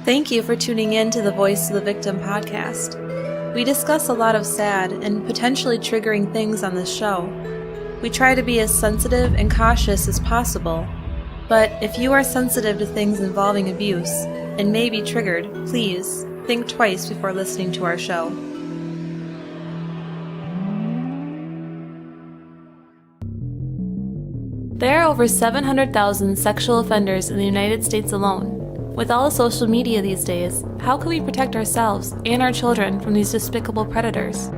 Thank you for tuning in to the Voice of the Victim podcast. We discuss a lot of sad and potentially triggering things on this show. We try to be as sensitive and cautious as possible, but if you are sensitive to things involving abuse and may be triggered, please think twice before listening to our show. There are over 700,000 sexual offenders in the United States alone. With all the social media these days, how can we protect ourselves and our children from these despicable predators?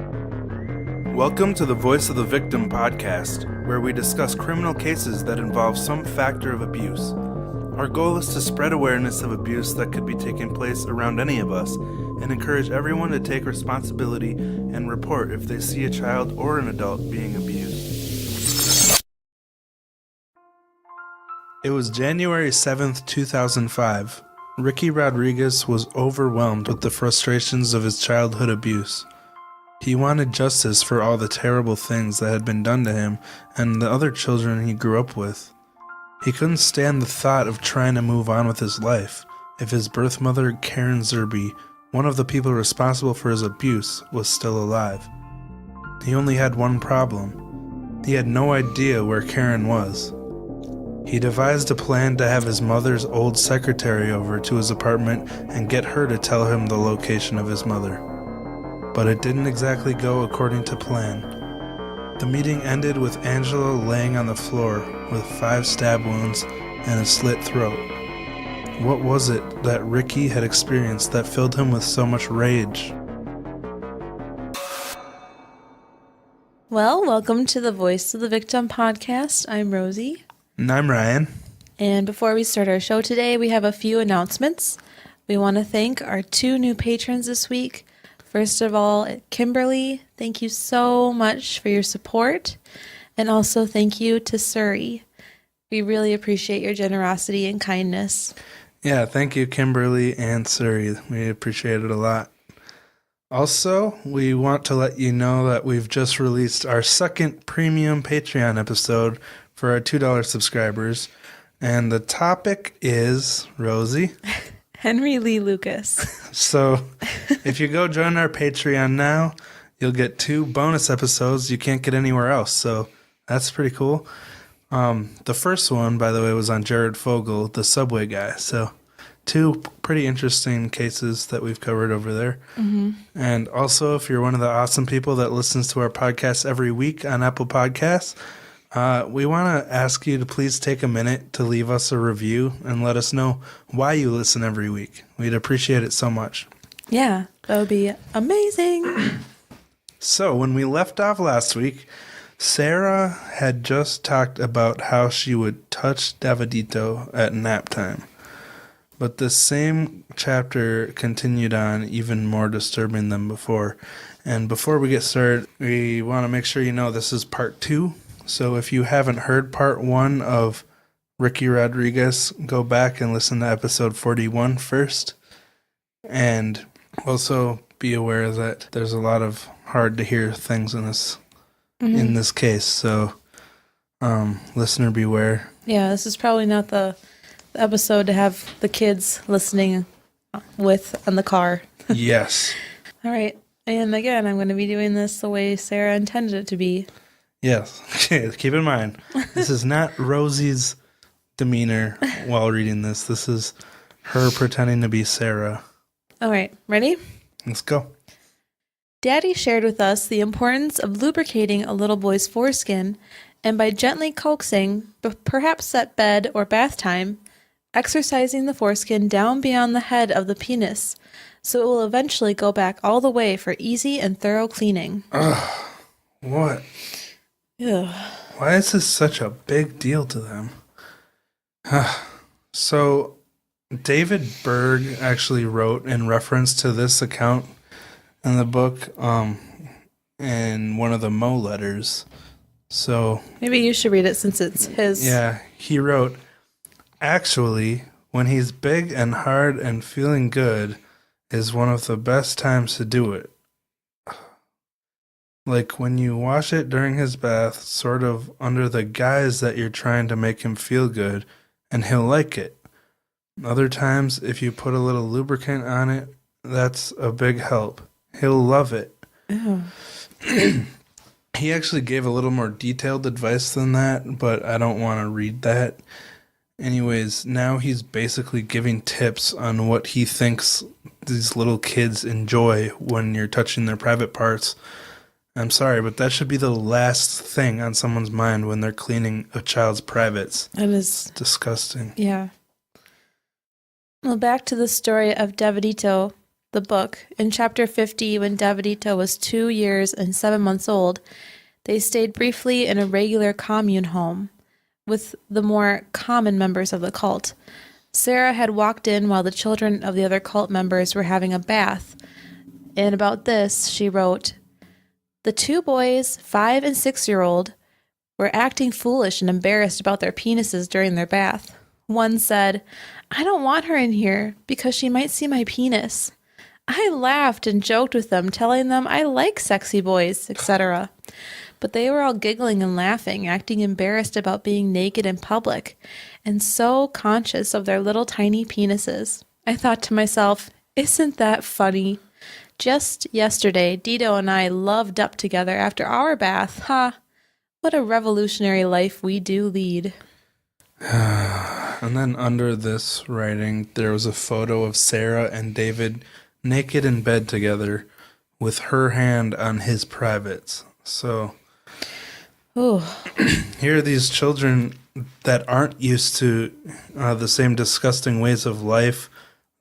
Welcome to the Voice of the Victim podcast, where we discuss criminal cases that involve some factor of abuse. Our goal is to spread awareness of abuse that could be taking place around any of us and encourage everyone to take responsibility and report if they see a child or an adult being abused. It was January 7th, 2005. Ricky Rodriguez was overwhelmed with the frustrations of his childhood abuse. He wanted justice for all the terrible things that had been done to him and the other children he grew up with. He couldn't stand the thought of trying to move on with his life if his birth mother, Karen Zerby, one of the people responsible for his abuse, was still alive. He only had one problem. He had no idea where Karen was. He devised a plan to have his mother's old secretary over to his apartment and get her to tell him the location of his mother. But it didn't exactly go according to plan. The meeting ended with Angela laying on the floor with 5 stab wounds and a slit throat. What was it that Ricky had experienced that filled him with so much rage? Well, welcome to the Voice of the Victim podcast. I'm Rosie. And I'm Ryan. And before we start our show today, we have a few announcements. We want to thank our 2 new patrons this week. First of all, Kimberly, thank you so much for your support. And also thank you to Zerby. We really appreciate your generosity and kindness. Yeah, thank you, Kimberly and Zerby. We appreciate it a lot. Also, we want to let you know that we've just released our second premium Patreon episode for our $2 subscribers. And the topic is, Rosie? Henry Lee Lucas. So if you go join our Patreon now, you'll get 2 bonus episodes you can't get anywhere else. So that's pretty cool. The first one, by the way, was on Jared Fogle, the subway guy. So 2 pretty interesting cases that we've covered over there. Mm-hmm. And also, if you're one of the awesome people that listens to our podcast every week on Apple Podcasts, we want to ask you to please take a minute to leave us a review and let us know why you listen every week. We'd appreciate it so much. Yeah, that would be amazing. So when we left off last week, Sarah had just talked about how she would touch Davidito at nap time. But this same chapter continued on, even more disturbing than before. And before we get started, we want to make sure you know this is part 2. So if you haven't heard part 1 of Ricky Rodriguez, go back and listen to episode 41 first. And also be aware that there's a lot of hard to hear things in this case. So listener beware. Yeah, this is probably not the episode to have the kids listening with in the car. Yes. All right. And again, I'm going to be doing this the way Sarah intended it to be. Yes. Keep in mind, this is not Rosie's demeanor while reading this. This is her pretending to be Sarah. All right. Ready? Let's go. Daddy shared with us the importance of lubricating a little boy's foreskin, and by gently coaxing, perhaps at bed or bath time, exercising the foreskin down beyond the head of the penis, so it will eventually go back all the way for easy and thorough cleaning. Ugh. What? Ugh. Why is this such a big deal to them? So, David Berg actually wrote in reference to this account in the book in one of the Mo letters. So maybe you should read it since it's his. Yeah, he wrote, "Actually, when he's big and hard and feeling good is one of the best times to do it. Like when you wash it during his bath, sort of under the guise that you're trying to make him feel good, and he'll like it. Other times, if you put a little lubricant on it, that's a big help. He'll love it. Ew. He actually gave a little more detailed advice than that, but I don't want to read that. Anyways, now he's basically giving tips on what he thinks these little kids enjoy when you're touching their private parts. I'm sorry, but that should be the last thing on someone's mind when they're cleaning a child's privates. It is. It's disgusting. Yeah. Well, back to the story of Davidito, the book. In chapter 50, when Davidito was 2 years and 7 months old, they stayed briefly in a regular commune home with the more common members of the cult. Sarah had walked in while the children of the other cult members were having a bath. And about this, she wrote, "The 2 boys, 5 and 6-year-old, were acting foolish and embarrassed about their penises during their bath. One said, 'I don't want her in here because she might see my penis.' I laughed and joked with them, telling them I like sexy boys, etc. But they were all giggling and laughing, acting embarrassed about being naked in public, and so conscious of their little tiny penises. I thought to myself, isn't that funny? Just yesterday, Dido and I loved up together after our bath. Ha! What a revolutionary life we do lead." And then under this writing, there was a photo of Sarah and David naked in bed together with her hand on his privates. So Ooh. here are these children that aren't used to the same disgusting ways of life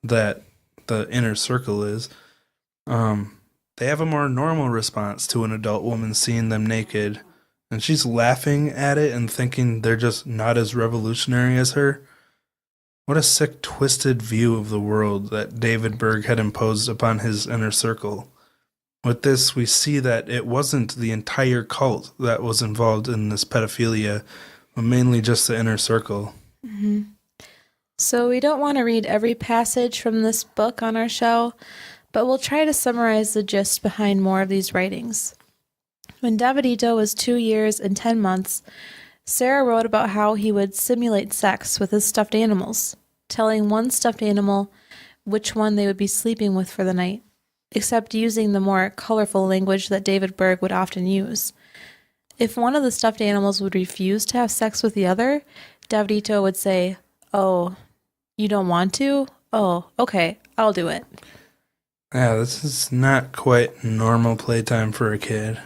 that the inner circle is. They have a more normal response to an adult woman seeing them naked, and she's laughing at it and thinking they're just not as revolutionary as her. What a sick, twisted view of the world that David Berg had imposed upon his inner circle. With this, we see that it wasn't the entire cult that was involved in this pedophilia, but mainly just the inner circle. Mm-hmm. So we don't want to read every passage from this book on our show, but we'll try to summarize the gist behind more of these writings. When Davidito was 2 years and 10 months, Sarah wrote about how he would simulate sex with his stuffed animals, telling one stuffed animal which one they would be sleeping with for the night, except using the more colorful language that David Berg would often use. If one of the stuffed animals would refuse to have sex with the other, Davidito would say, "Oh, you don't want to? Oh, okay, I'll do it." Yeah, this is not quite normal playtime for a kid.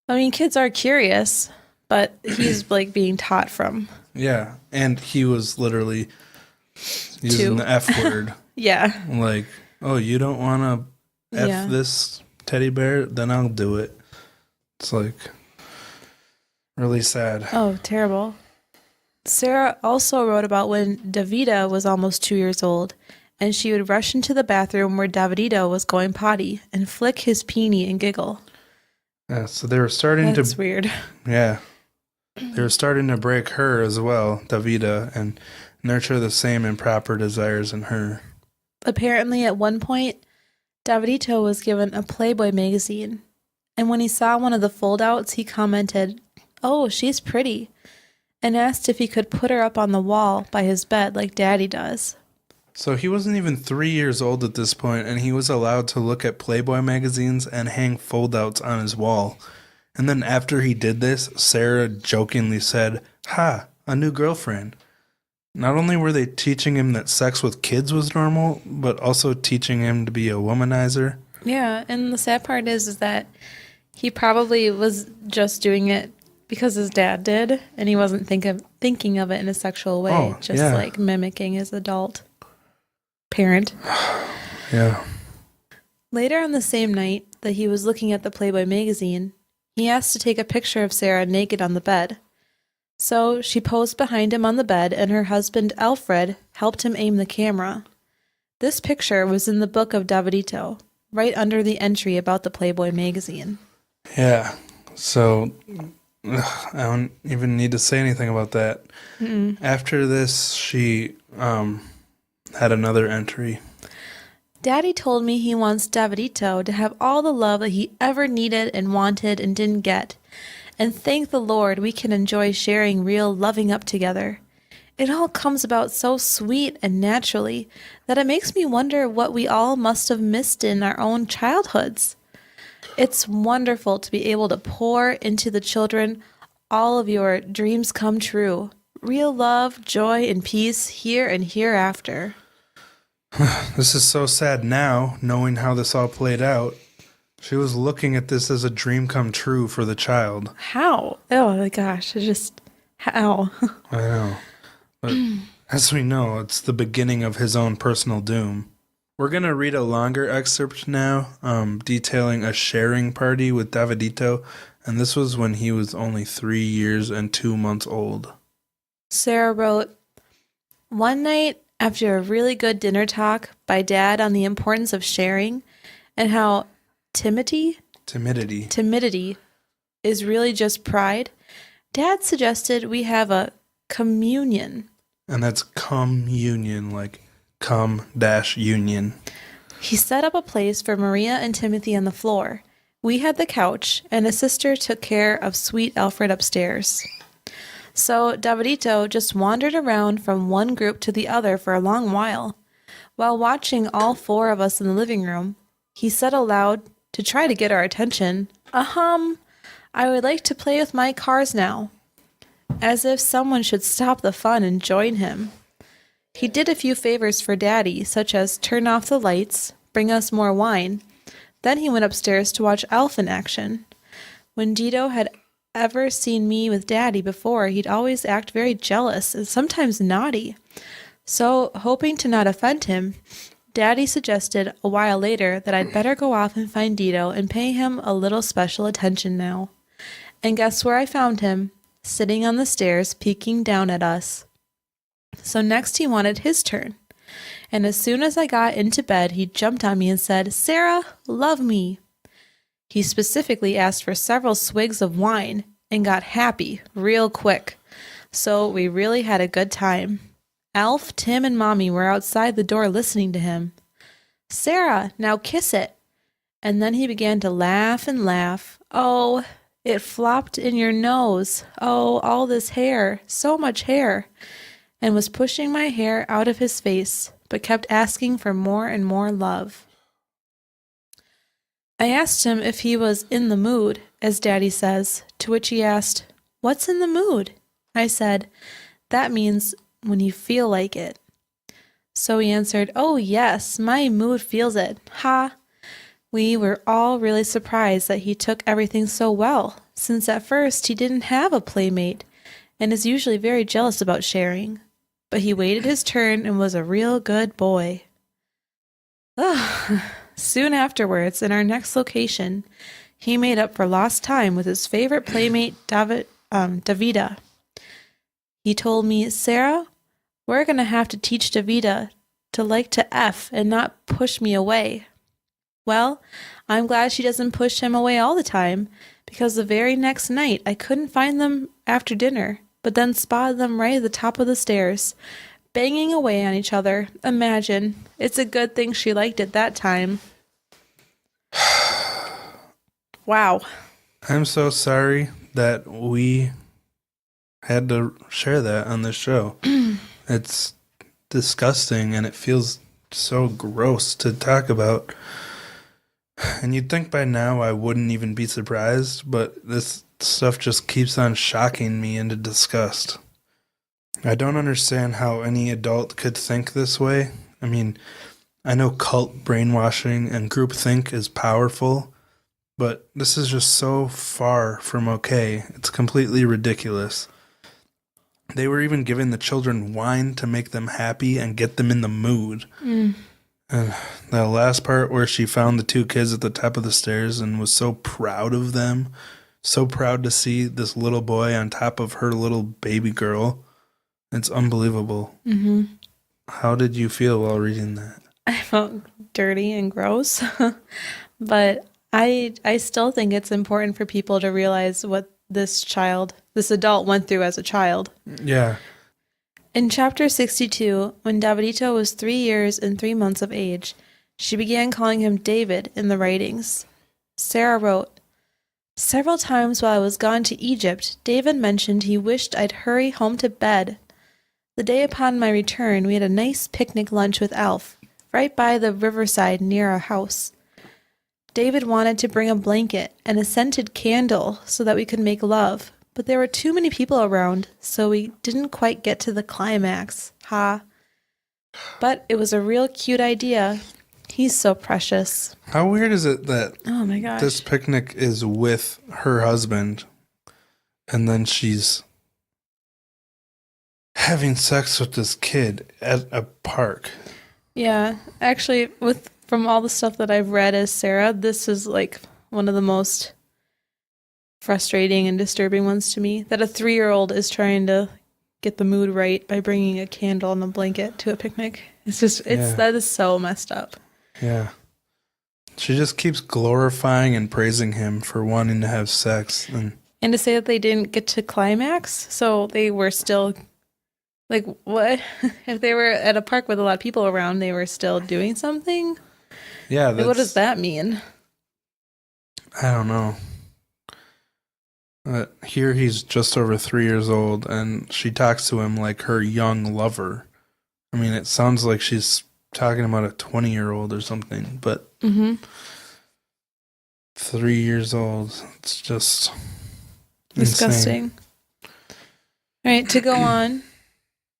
I mean, kids are curious, but he's like being taught from. Yeah, and he was literally using the F word. Yeah. Like, oh, you don't want to F this teddy bear? Then I'll do it. It's like really sad. Oh, terrible. Sarah also wrote about when Davida was almost 2 years old, and she would rush into the bathroom where Davidito was going potty and flick his peenie and giggle. Yeah, so they were starting That's weird. Yeah. They were starting to break her as well, Davida, and nurture the same improper desires in her. Apparently, at one point, Davidito was given a Playboy magazine, and when he saw one of the foldouts, he commented, "Oh, she's pretty," and asked if he could put her up on the wall by his bed like Daddy does. So he wasn't even 3 years old at this point, and he was allowed to look at Playboy magazines and hang foldouts on his wall. And then after he did this, Sarah jokingly said, "Ha, a new girlfriend." Not only were they teaching him that sex with kids was normal, but also teaching him to be a womanizer. Yeah, and the sad part is that he probably was just doing it because his dad did, and he wasn't thinking of it in a sexual way, like mimicking his adult parent. Yeah. Later on the same night that he was looking at the Playboy magazine, he asked to take a picture of Sarah naked on the bed. So she posed behind him on the bed, and her husband, Alfred, helped him aim the camera. This picture was in the book of Davidito, right under the entry about the Playboy magazine. Yeah. So I don't even need to say anything about that. Mm-mm. After this, she had another entry. Daddy told me he wants Davidito to have all the love that he ever needed and wanted and didn't get. And thank the Lord we can enjoy sharing real loving up together. It all comes about so sweet and naturally that it makes me wonder what we all must have missed in our own childhoods. It's wonderful to be able to pour into the children all of your dreams come true. Real love, joy, and peace here and hereafter. This is so sad now, knowing how this all played out. She was looking at this as a dream come true for the child. How? Oh my gosh, how? I know. But as we know, it's the beginning of his own personal doom. We're going to read a longer excerpt now, detailing a sharing party with Davidito, and this was when he was only 3 years and 2 months old. Sarah wrote, "One night, after a really good dinner talk by Dad on the importance of sharing and how timidity is really just pride, Dad suggested we have a communion." And that's communion, like cum-union. He set up a place for Maria and Timothy on the floor. We had the couch, and his sister took care of sweet Alfred upstairs. So Davidito just wandered around from one group to the other for a long while. While watching all 4 of us in the living room, he said aloud to try to get our attention, I would like to play with my cars now," as if someone should stop the fun and join him. He did a few favors for Daddy, such as turn off the lights, bring us more wine. Then he went upstairs to watch Elf in action. When Dito had ever seen me with Daddy before, he'd always act very jealous and sometimes naughty. So, hoping to not offend him, Daddy suggested a while later that I'd better go off and find Dito and pay him a little special attention now. And guess where I found him? Sitting on the stairs, peeking down at us. So next he wanted his turn. And as soon as I got into bed, he jumped on me and said, "Sarah, love me." He specifically asked for several swigs of wine and got happy real quick. So we really had a good time. Alf, Tim, and Mommy were outside the door listening to him. "Sarah, now kiss it." And then he began to laugh and laugh. "Oh, it flopped in your nose. Oh, all this hair, so much hair," and was pushing my hair out of his face, but kept asking for more and more love. I asked him if he was in the mood, as Daddy says, to which he asked, "What's in the mood?" I said, "That means when you feel like it." So he answered, "Oh yes, my mood feels it. Ha!" We were all really surprised that he took everything so well, since at first he didn't have a playmate and is usually very jealous about sharing. But he waited his turn and was a real good boy. Soon afterwards, in our next location, he made up for lost time with his favorite playmate, Davida. He told me, "Sarah, we're going to have to teach Davida to like to F and not push me away." Well, I'm glad she doesn't push him away all the time, because the very next night I couldn't find them after dinner, but then spotted them right at the top of the stairs, banging away on each other. Imagine. It's a good thing she liked it that time. Wow. I'm so sorry that we had to share that on this show. It's disgusting and it feels so gross to talk about. And you'd think by now I wouldn't even be surprised, but this stuff just keeps on shocking me into disgust. I don't understand how any adult could think this way. I mean, I know cult brainwashing and groupthink is powerful, but this is just so far from okay. It's completely ridiculous. They were even giving the children wine to make them happy and get them in the mood. And the last part where she found the 2 kids at the top of the stairs and was so proud of them, so proud to see this little boy on top of her little baby girl. It's unbelievable. Mm-hmm. How did you feel while reading that? I felt dirty and gross, but I still think it's important for people to realize what this adult went through as a child. Yeah. In chapter 62, when Davidito was 3 years and 3 months of age, she began calling him David in the writings. Sarah wrote, "Several times while I was gone to Egypt, David mentioned he wished I'd hurry home to bed. The day upon my return, we had a nice picnic lunch with Alf, right by the riverside near our house. David wanted to bring a blanket and a scented candle so that we could make love, but there were too many people around, so we didn't quite get to the climax. Ha. But it was a real cute idea. He's so precious. How weird is it that Oh my gosh. this picnic is with her husband and then she's having sex with this kid at a park? Yeah, actually, from all the stuff that I've read as Sarah, this is like one of the most frustrating and disturbing ones to me. That a 3-year-old is trying to get the mood right by bringing a candle and a blanket to a picnic. That is so messed up. Yeah. She just keeps glorifying and praising him for wanting to have sex. And to say that they didn't get to climax, so they were still... Like, what? If they were at a park with a lot of people around, they were still doing something? Yeah. Like, what does that mean? I don't know. Here he's just over 3 years old, and she talks to him like her young lover. I mean, it sounds like she's talking about a 20-year-old or something, but 3 years old, it's just disgusting. Insane. All right, to go on.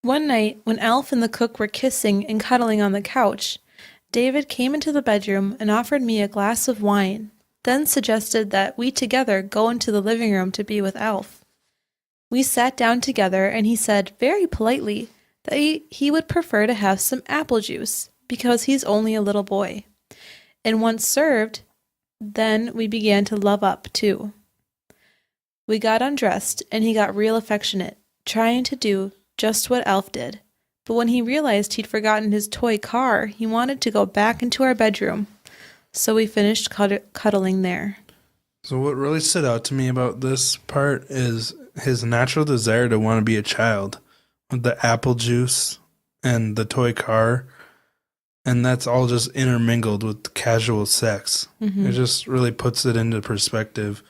One night, when Alf and the cook were kissing and cuddling on the couch, David came into the bedroom and offered me a glass of wine, then suggested that we together go into the living room to be with Alf. We sat down together and he said very politely that he would prefer to have some apple juice because he's only a little boy. And once served, then we began to love up too. We got undressed and he got real affectionate, trying to do just what Alf did. But when he realized he'd forgotten his toy car, he wanted to go back into our bedroom. So we finished cuddling there. So what really stood out to me about this part is his natural desire to want to be a child with the apple juice and the toy car. And that's all just intermingled with casual sex. Mm-hmm. It just really puts it into perspective.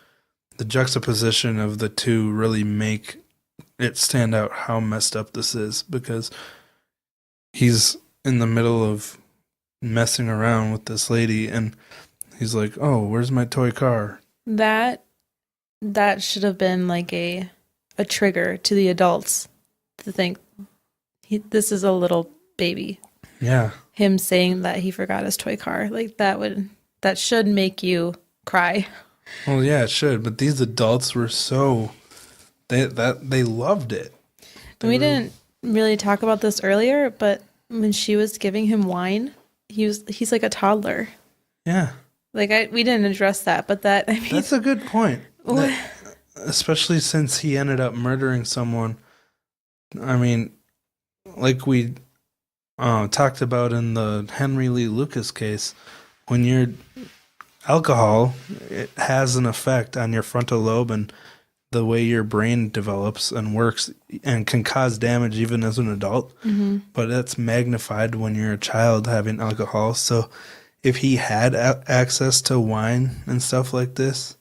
The juxtaposition of the two really make it stand out how messed up this is, because he's in the middle of messing around with this lady and he's like, oh, where's my toy car? That should have been like a trigger to the adults to think this is a little baby. Yeah. Him saying that he forgot his toy car, like that should make you cry. Well, yeah, it should, but these adults were so they loved it. We didn't really talk about this earlier, but when she was giving him wine, he's like a toddler. Yeah. Like we didn't address that, but that's a good point. Especially since he ended up murdering someone. I mean, like we talked about in the Henry Lee Lucas case, when you're alcohol, it has an effect on your frontal lobe and the way your brain develops and works, and can cause damage even as an adult. Mm-hmm. But it's magnified when you're a child having alcohol. So if he had access to wine and stuff like this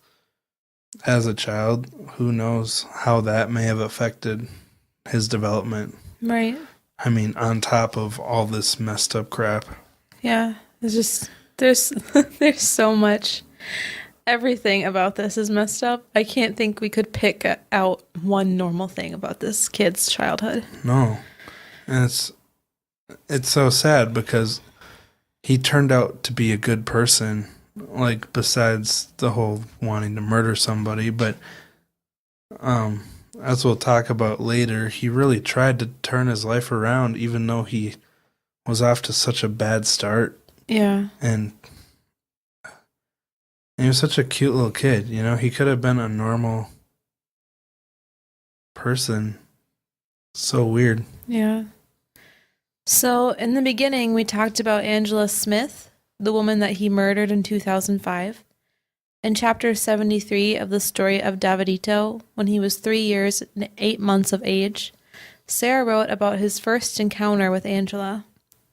as a child, who knows how that may have affected his development. Right. I mean, on top of all this messed up crap. Yeah. It's just, there's so much. Everything about this is messed up. I can't think we could pick out one normal thing about this kid's childhood. No. And it's so sad because he turned out to be a good person, like besides the whole wanting to murder somebody, but as we'll talk about later, he really tried to turn his life around even though he was off to such a bad start. Yeah. And he was such a cute little kid, you know? He could have been a normal person. So weird. Yeah. So, in the beginning, we talked about Angela Smith, the woman that he murdered in 2005. In chapter 73 of the story of Davidito, when he was 3 years and 8 months of age, Sarah wrote about his first encounter with Angela,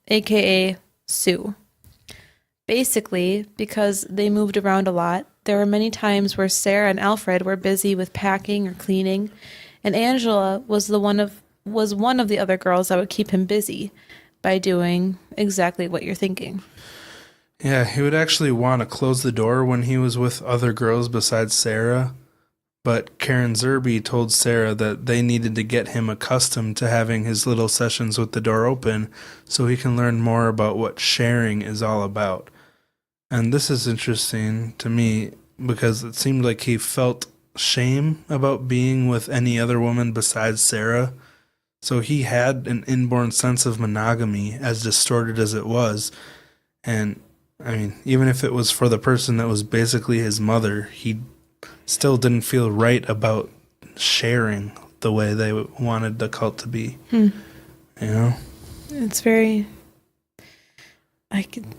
aka Sue. Basically, because they moved around a lot, there were many times where Sarah and Alfred were busy with packing or cleaning, and Angela was was one of the other girls that would keep him busy by doing exactly what you're thinking. Yeah, he would actually want to close the door when he was with other girls besides Sarah, but Karen Zerby told Sarah that they needed to get him accustomed to having his little sessions with the door open so he can learn more about what sharing is all about. And this is interesting to me because it seemed like he felt shame about being with any other woman besides Sarah. So he had an inborn sense of monogamy, as distorted as it was. And, I mean, even if it was for the person that was basically his mother, he still didn't feel right about sharing the way they wanted the cult to be. You know? It's very...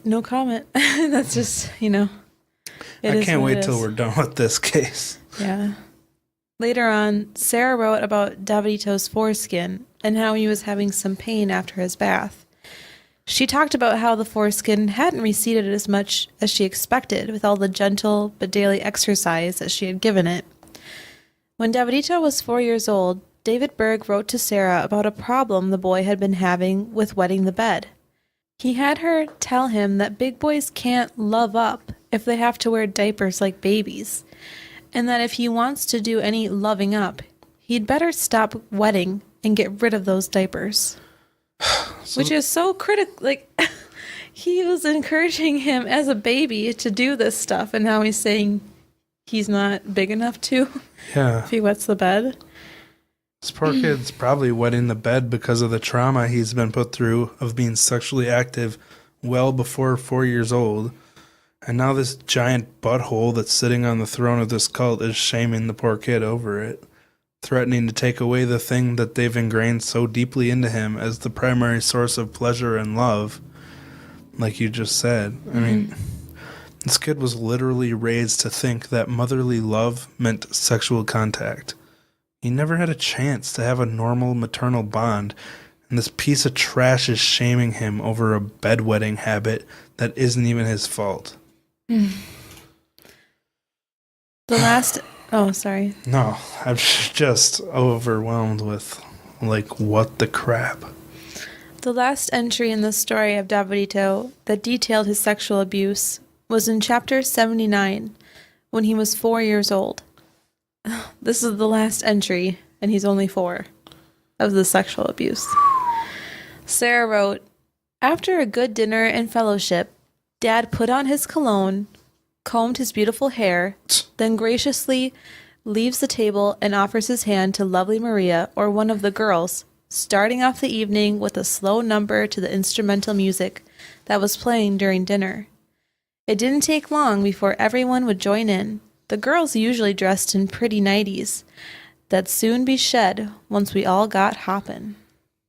no comment. That's just, you know. I can't wait till we're done with this case. Yeah. Later on, Sarah wrote about Davidito's foreskin and how he was having some pain after his bath. She talked about how the foreskin hadn't receded as much as she expected with all the gentle but daily exercise that she had given it. When Davidito was 4 years old, David Berg wrote to Sarah about a problem the boy had been having with wetting the bed. He had her tell him that big boys can't love up if they have to wear diapers like babies, and that if he wants to do any loving up, he'd better stop wetting and get rid of those diapers. Which is so critical. Like, he was encouraging him as a baby to do this stuff, and now he's saying he's not big enough to if he wets the bed. This poor kid's probably wetting the bed because of the trauma he's been put through of being sexually active well before 4 years old. And now this giant butthole that's sitting on the throne of this cult is shaming the poor kid over it, threatening to take away the thing that they've ingrained so deeply into him as the primary source of pleasure and love, like you just said. I mean, this kid was literally raised to think that motherly love meant sexual contact. He never had a chance to have a normal maternal bond, and this piece of trash is shaming him over a bedwetting habit that isn't even his fault. The last... Oh, sorry. No, I'm just overwhelmed with, like, what the crap. The last entry in the story of Davidito that detailed his sexual abuse was in chapter 79, when he was 4 years old. This is the last entry, and he's only 4, of the sexual abuse. Sarah wrote, "After a good dinner and fellowship, Dad put on his cologne, combed his beautiful hair, then graciously leaves the table and offers his hand to lovely Maria or one of the girls, starting off the evening with a slow number to the instrumental music that was playing during dinner. It didn't take long before everyone would join in. The girls usually dressed in pretty nighties that'd soon be shed once we all got hoppin'."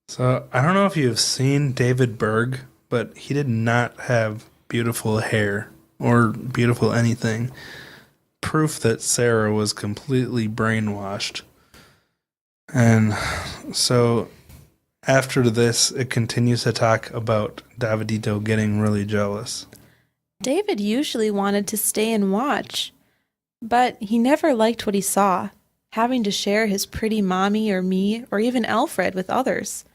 So, I don't know if you've seen David Berg, but he did not have beautiful hair or beautiful anything. Proof that Sarah was completely brainwashed. And so, after this, it continues to talk about Davidito getting really jealous. David usually wanted to stay and watch, but he never liked what he saw, having to share his pretty mommy or me or even Alfred with others.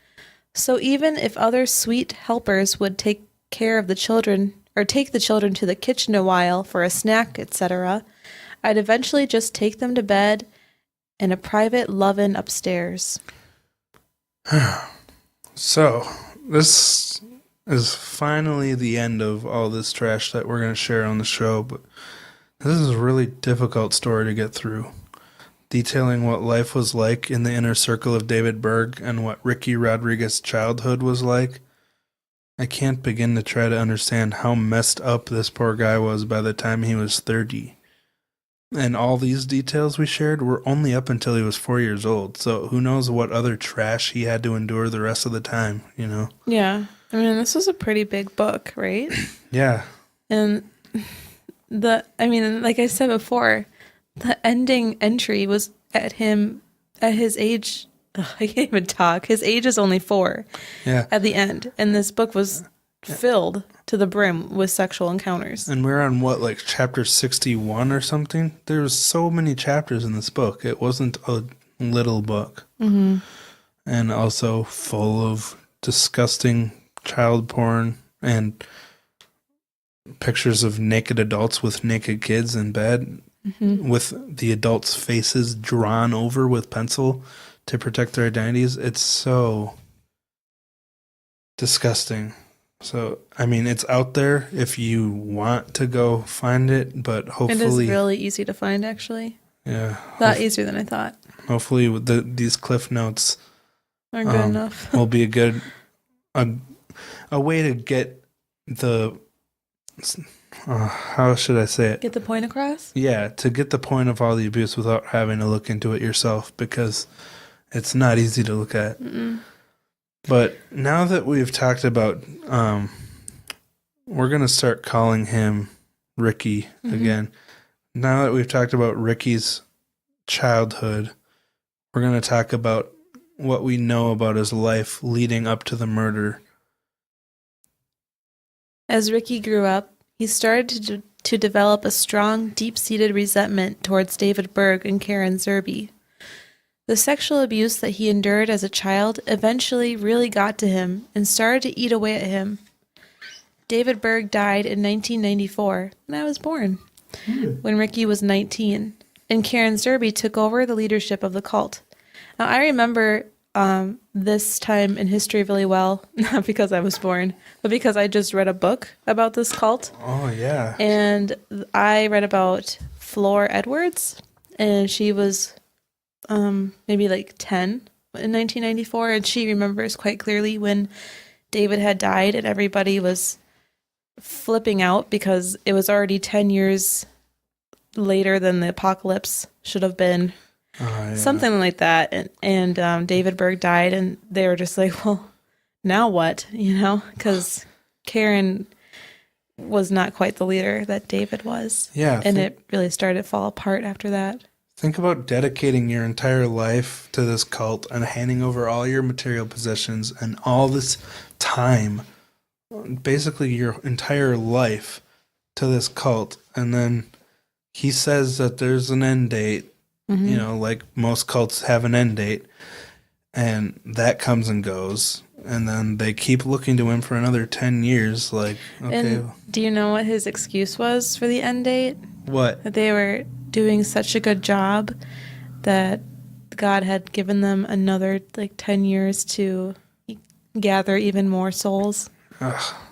So even if other sweet helpers would take care of the children or take the children to the kitchen a while for a snack, etc., I'd eventually just take them to bed in a private lovin' upstairs. So, this is finally the end of all this trash that we're going to share on the show, but this is a really difficult story to get through, detailing what life was like in the inner circle of David Berg and what Ricky Rodriguez's childhood was like. I can't begin to try to understand how messed up this poor guy was by the time he was 30. And all these details we shared were only up until he was 4 years old, so who knows what other trash he had to endure the rest of the time, you know? Yeah. I mean, this was a pretty big book, right? Yeah. And like I said before, the ending entry was at his age. I can't even talk. His age is only 4 at the end. And this book was filled to the brim with sexual encounters. And we're on what, like chapter 61 or something? There was so many chapters in this book. It wasn't a little book. Mm-hmm. and also full of disgusting child porn and pictures of naked adults with naked kids in bed, with the adults' faces drawn over with pencil to protect their identities. It's so disgusting. So, I mean, it's out there if you want to go find it, but hopefully... It is really easy to find, actually. Yeah. A lot easier than I thought. Hopefully these cliff notes are good enough. will be a way to get the... how should I say it? Get the point across? Yeah, to get the point of all the abuse without having to look into it yourself, because it's not easy to look at. But now that we've talked about, we're going to start calling him Ricky again. Now that we've talked about Ricky's childhood, we're going to talk about what we know about his life leading up to the murder. As Ricky grew up, he started to develop a strong, deep-seated resentment towards David Berg and Karen Zerby. The sexual abuse that he endured as a child eventually really got to him and started to eat away at him. David Berg died in 1994, and I was born, when Ricky was 19, and Karen Zerby took over the leadership of the cult. Now, I remember this time in history really well, not because I was born, but because I just read a book about this cult. Oh, yeah. And I read about Flor Edwards, and she was maybe like 10 in 1994, and she remembers quite clearly when David had died and everybody was flipping out because it was already 10 years later than the apocalypse should have been. Something like that. And David Berg died, and they were just like, well, now what? Because Karen was not quite the leader that David was. Yeah. And it really started to fall apart after that. Think about dedicating your entire life to this cult and handing over all your material possessions and all this time, basically your entire life, to this cult. And then he says that there's an end date, like most cults have an end date, and that comes and goes. And then they keep looking to him for another 10 years. Like, okay. And do you know what his excuse was for the end date? What? That they were doing such a good job that God had given them another 10 years to gather even more souls.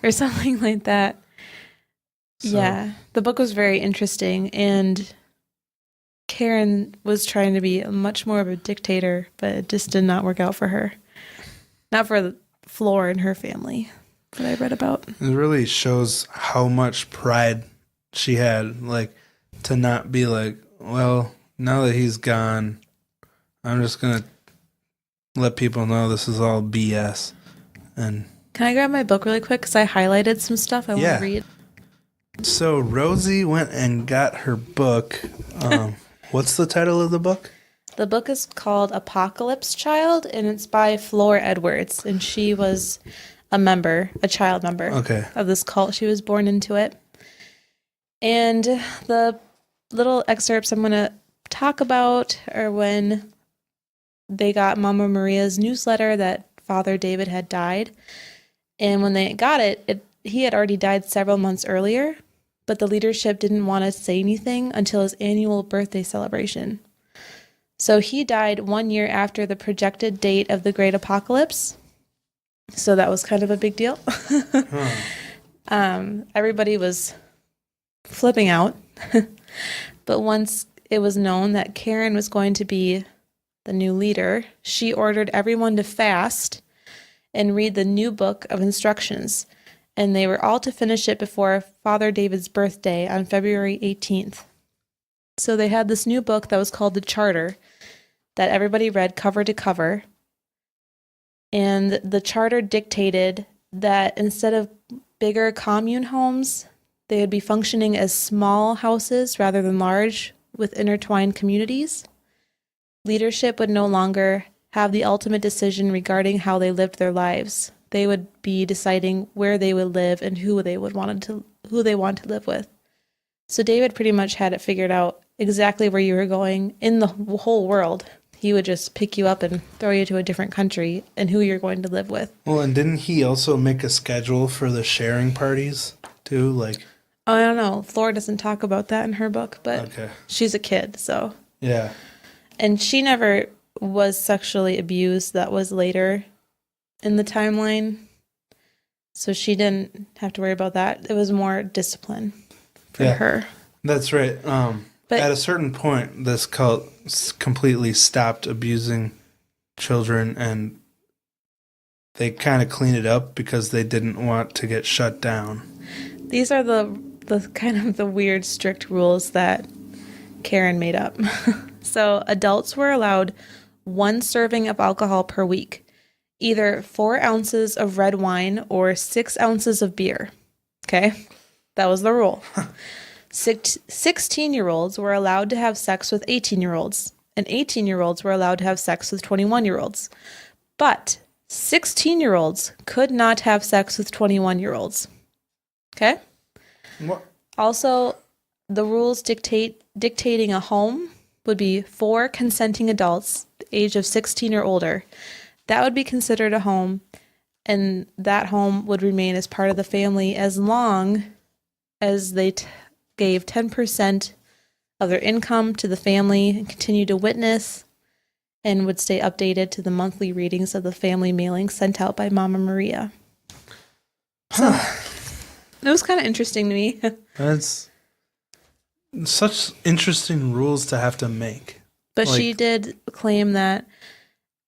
Or something like that. So, yeah, the book was very interesting, and Karen was trying to be much more of a dictator, but it just did not work out for her. Not for Flor and her family that I read about. It really shows how much pride she had, to not be like, well, now that he's gone, I'm just going to let people know this is all BS. And can I grab my book really quick? Because I highlighted some stuff I want to read. So Rosie went and got her book. What's the title of the book? The book is called Apocalypse Child, and it's by Flor Edwards. And she was a child member of this cult. She was born into it. And the little excerpts I'm going to talk about are when they got Mama Maria's newsletter that Father David had died. And when they got it, he had already died several months earlier, but the leadership didn't want to say anything until his annual birthday celebration. So he died 1 year after the projected date of the Great Apocalypse. So that was kind of a big deal. Everybody was flipping out. But once it was known that Karen was going to be the new leader, she ordered everyone to fast and read the new book of instructions. And they were all to finish it before Father David's birthday on February 18th. So they had this new book that was called the Charter that everybody read cover to cover. And the charter dictated that instead of bigger commune homes, they would be functioning as small houses rather than large with intertwined communities. Leadership would no longer have the ultimate decision regarding how they lived their lives. They would be deciding where they would live and who they want to live with. So David pretty much had it figured out exactly where you were going in the whole world. he would just pick you up and throw you to a different country and who you're going to live with. Well, and didn't he also make a schedule for the sharing parties too? Like, I don't know. Flora doesn't talk about that in her book, but okay. She's a kid, so. Yeah. And she never was sexually abused. That was later in the timeline. So she didn't have to worry about that. It was more discipline for her. That's right. But at a certain point, this cult completely stopped abusing children, and they kind of cleaned it up because they didn't want to get shut down. These are the kind of the weird, strict rules that Karen made up. So adults were allowed 1 serving of alcohol per week, either 4 ounces of red wine or 6 ounces of beer. Okay? That was the rule. 16-year-olds were allowed to have sex with 18-year-olds, and 18-year-olds were allowed to have sex with 21-year-olds. But 16-year-olds could not have sex with 21-year-olds. Okay? What? Also, the rules dictating a home would be 4 consenting adults, age of 16 or older. That would be considered a home, and that home would remain as part of the family as long as they gave 10% of their income to the family and continued to witness and would stay updated to the monthly readings of the family mailing sent out by Mama Maria. So it was kind of interesting to me. That's such interesting rules to have to make. But she did claim that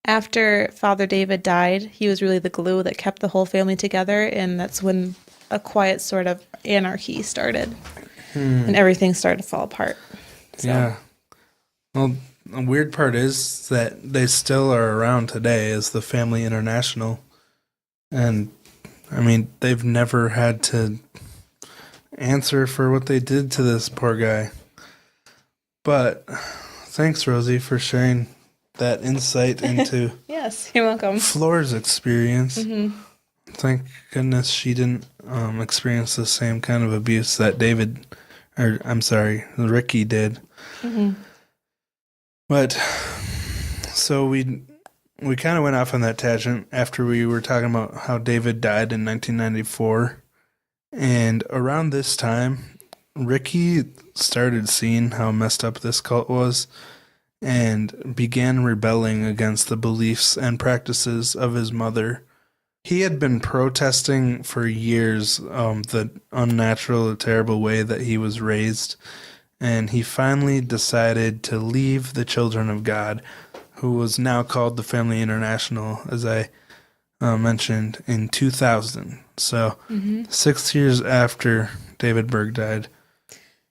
after Father David died, he was really the glue that kept the whole family together, and that's when a quiet sort of anarchy started. And everything started to fall apart. So. Yeah. Well, the weird part is that they still are around today as the Family International. And, I mean, they've never had to answer for what they did to this poor guy. But thanks, Rosie, for sharing that insight into Yes, you're welcome. Flora's experience. Mm-hmm. Thank goodness she didn't experience the same kind of abuse that Ricky did. Mm-hmm. But so we kind of went off on that tangent after we were talking about how David died in 1994, and around this time, Ricky started seeing how messed up this cult was and began rebelling against the beliefs and practices of his mother. He had been protesting for years the unnatural, terrible way that he was raised, and he finally decided to leave the Children of God, who was now called the Family International, as I mentioned, in 2000. So 6 years after David Berg died,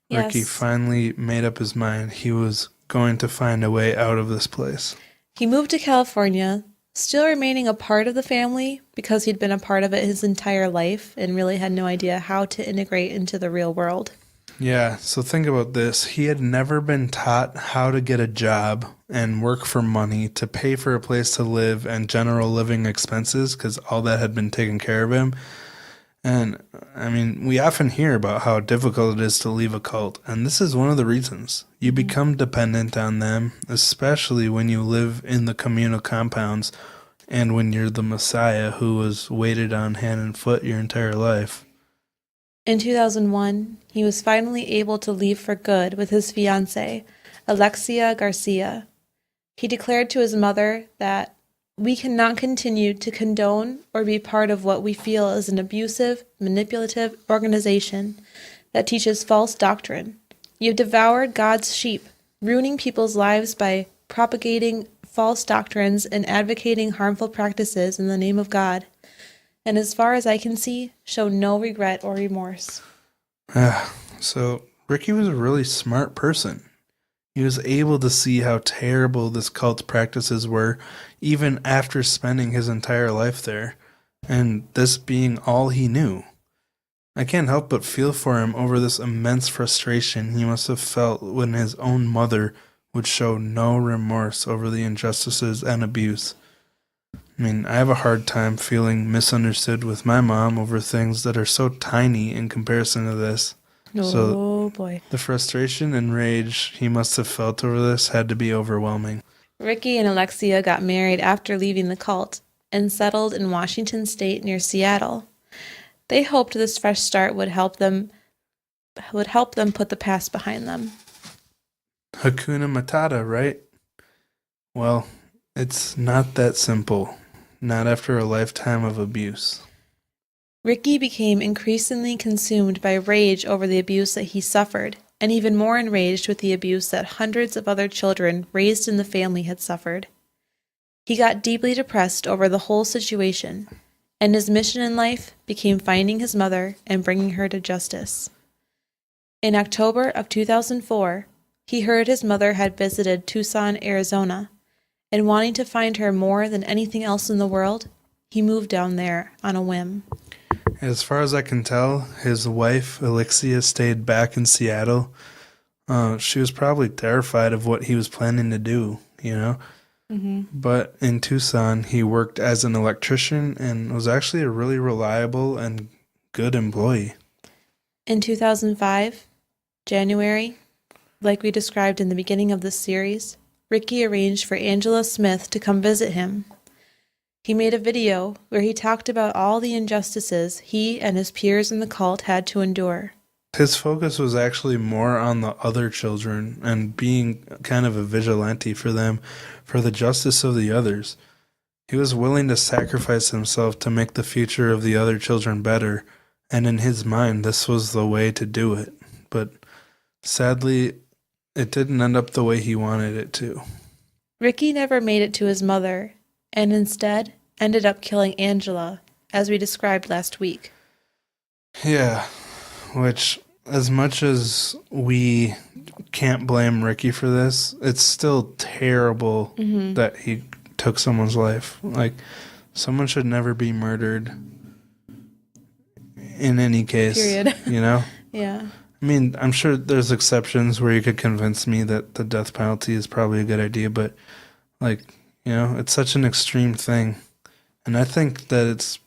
Yes. Ricky finally made up his mind he was going to find a way out of this place. He moved to California, still remaining a part of the family because he'd been a part of it his entire life and really had no idea how to integrate into the real world. Yeah, so think about this. He had never been taught how to get a job and work for money to pay for a place to live and general living expenses because all that had been taken care of him. And, I mean, we often hear about how difficult it is to leave a cult, and this is one of the reasons. You become dependent on them, especially when you live in the communal compounds and when you're the Messiah who was waited on hand and foot your entire life. In 2001, he was finally able to leave for good with his fiancée, Alexia Garcia. He declared to his mother that we cannot continue to condone or be part of what we feel is an abusive, manipulative organization that teaches false doctrine. You have devoured God's sheep, ruining people's lives by propagating false doctrines and advocating harmful practices in the name of God. And as far as I can see, show no regret or remorse. So Ricky was a really smart person. He was able to see how terrible this cult's practices were, even after spending his entire life there, and this being all he knew. I can't help but feel for him over this immense frustration he must have felt when his own mother would show no remorse over the injustices and abuse. I mean, I have a hard time feeling misunderstood with my mom over things that are so tiny in comparison to this. Oh, boy. The frustration and rage he must have felt over this had to be overwhelming. Ricky and Alexia got married after leaving the cult and settled in Washington State near Seattle. They hoped this fresh start would help them put the past behind them. Hakuna Matata, right? Well, it's not that simple. Not after a lifetime of abuse. Ricky became increasingly consumed by rage over the abuse that he suffered, and even more enraged with the abuse that hundreds of other children raised in the family had suffered. He got deeply depressed over the whole situation, and his mission in life became finding his mother and bringing her to justice. In October of 2004, he heard his mother had visited Tucson, Arizona, and wanting to find her more than anything else in the world, he moved down there on a whim. As far as I can tell, his wife, Alexia, stayed back in Seattle. She was probably terrified of what he was planning to do, you know? Mm-hmm. But in Tucson, he worked as an electrician and was actually a really reliable and good employee. In 2005, January, like we described in the beginning of this series, Ricky arranged for Angela Smith to come visit him. He made a video where he talked about all the injustices he and his peers in the cult had to endure. His focus was actually more on the other children and being kind of a vigilante for them, for the justice of the others. He was willing to sacrifice himself to make the future of the other children better, and in his mind, this was the way to do it. But sadly, it didn't end up the way he wanted it to. Ricky never made it to his mother, and instead ended up killing Angela, as we described last week. Yeah, which, as much as we can't blame Ricky for this, it's still terrible that he took someone's life. Like, someone should never be murdered in any case. Period. You know? Yeah. I mean, I'm sure there's exceptions where you could convince me that the death penalty is probably a good idea, but, like, you know, it's such an extreme thing. And I think that it's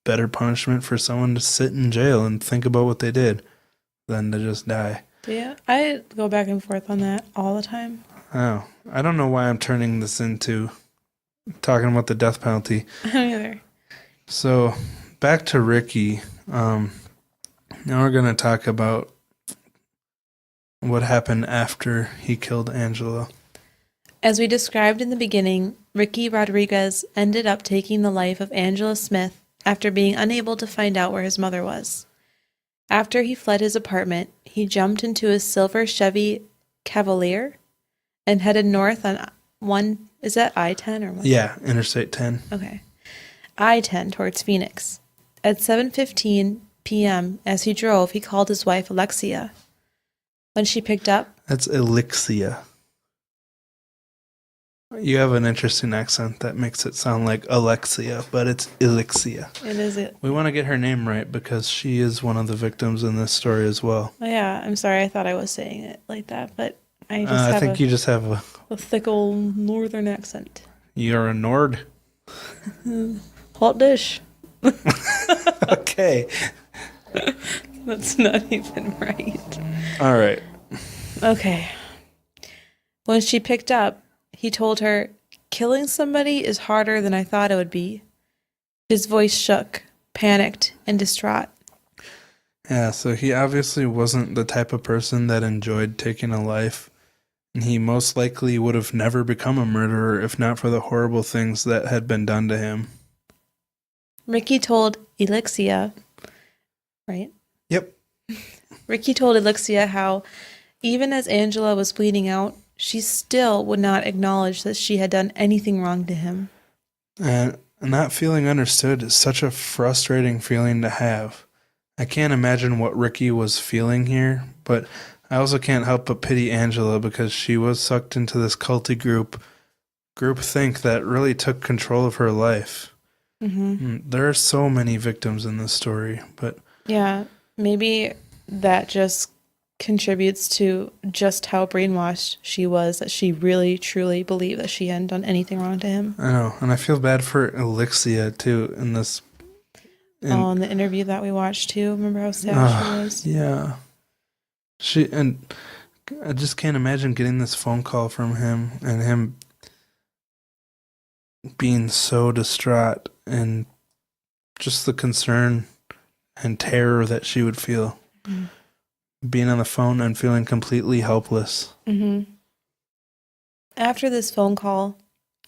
better punishment for someone to sit in jail and think about what they did than to just die. Yeah, I go back and forth on that all the time. Oh, I don't know why I'm turning this into talking about the death penalty. I don't either. So, back to Ricky. Now we're going to talk about what happened after he killed Angela. As we described in the beginning, Ricky Rodriguez ended up taking the life of Angela Smith after being unable to find out where his mother was. After he fled his apartment, he jumped into his silver Chevy Cavalier and headed north on is that I-10 or what? Yeah, Interstate 10. Okay. I-10 towards Phoenix. At 7:15 p.m., as he drove, he called his wife Alexia. When she picked up... That's Elixia. You have an interesting accent that makes it sound like Alexia, but it's Elixia. It is it. We want to get her name right because she is one of the victims in this story as well. Oh, yeah, I'm sorry. I thought I was saying it like that, but I think you just have a thick old northern accent. You're a Nord. Hot dish. Okay. That's not even right. All right. Okay. When she picked up, he told her, "Killing somebody is harder than I thought it would be." His voice shook, panicked, and distraught. Yeah, so he obviously wasn't the type of person that enjoyed taking a life, and he most likely would have never become a murderer if not for the horrible things that had been done to him. Ricky told Elixia, right? Yep. Ricky told Elixia how, even as Angela was bleeding out, she still would not acknowledge that she had done anything wrong to him. And not feeling understood is such a frustrating feeling to have. I can't imagine what Ricky was feeling here, but I also can't help but pity Angela because she was sucked into this culty groupthink that really took control of her life. Mm-hmm. There are so many victims in this story, but... Yeah, maybe that just contributes to just how brainwashed she was, that she really, truly believed that she hadn't done anything wrong to him. I know, and I feel bad for Elixia, too, in this... in the interview that we watched, too. Remember how sad she was? Yeah. I just can't imagine getting this phone call from him and him being so distraught and just the concern and terror that she would feel. Mm. Being on the phone and feeling completely helpless. Mm-hmm. After this phone call,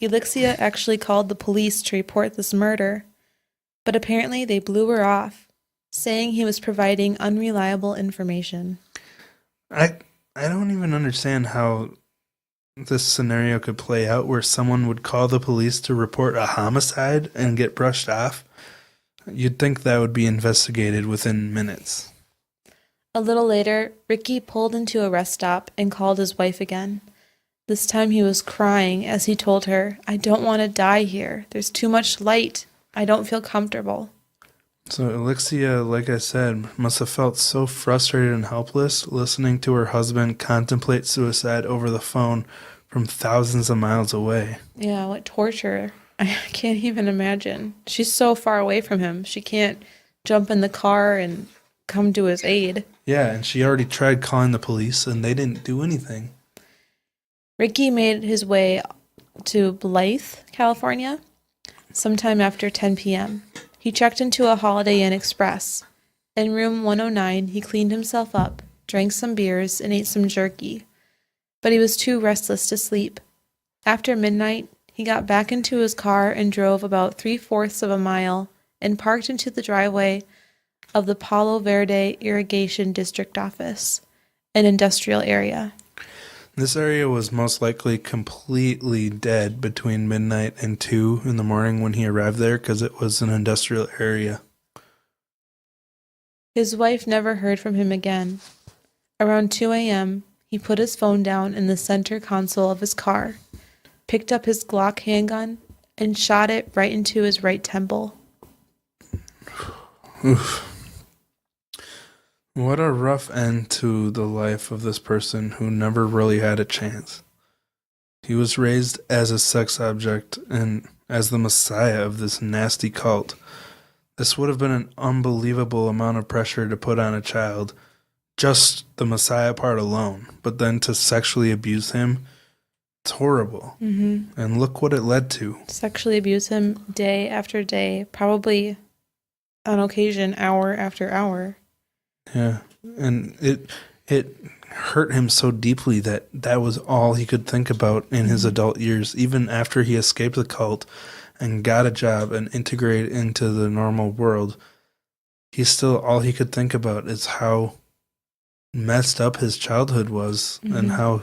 Elixia actually called the police to report this murder, but apparently they blew her off, saying he was providing unreliable information. I don't even understand how this scenario could play out where someone would call the police to report a homicide and get brushed off. You'd think that would be investigated within minutes. A little later, Ricky pulled into a rest stop and called his wife again. This time he was crying as he told her, "I don't want to die here. There's too much light. I don't feel comfortable." So Elixia, like I said, must have felt so frustrated and helpless listening to her husband contemplate suicide over the phone from thousands of miles away. Yeah, what torture. I can't even imagine. She's so far away from him. She can't jump in the car and come to his aid. Yeah, and she already tried calling the police and they didn't do anything. Ricky made his way to Blythe, California, sometime after 10 p.m. He checked into a Holiday Inn Express. In room 109, he cleaned himself up, drank some beers, and ate some jerky. But he was too restless to sleep. After midnight, he got back into his car and drove about 3/4 of a mile and parked into the driveway of the Palo Verde Irrigation District office, an industrial area. This area was most likely completely dead between midnight and 2 in the morning when he arrived there because it was an industrial area. His wife never heard from him again. Around 2 a.m., he put his phone down in the center console of his car, picked up his Glock handgun, and shot it right into his right temple. Oof. What a rough end to the life of this person who never really had a chance. He was raised as a sex object and as the messiah of this nasty cult. This would have been an unbelievable amount of pressure to put on a child, just the messiah part alone, but then to sexually abuse him, it's horrible. Mm-hmm. And look what it led to. Sexually abuse him day after day, probably on occasion hour after hour. Yeah, and it hurt him so deeply that was all he could think about in his adult years. Even after he escaped the cult and got a job and integrated into the normal world, all he could think about is how messed up his childhood was and how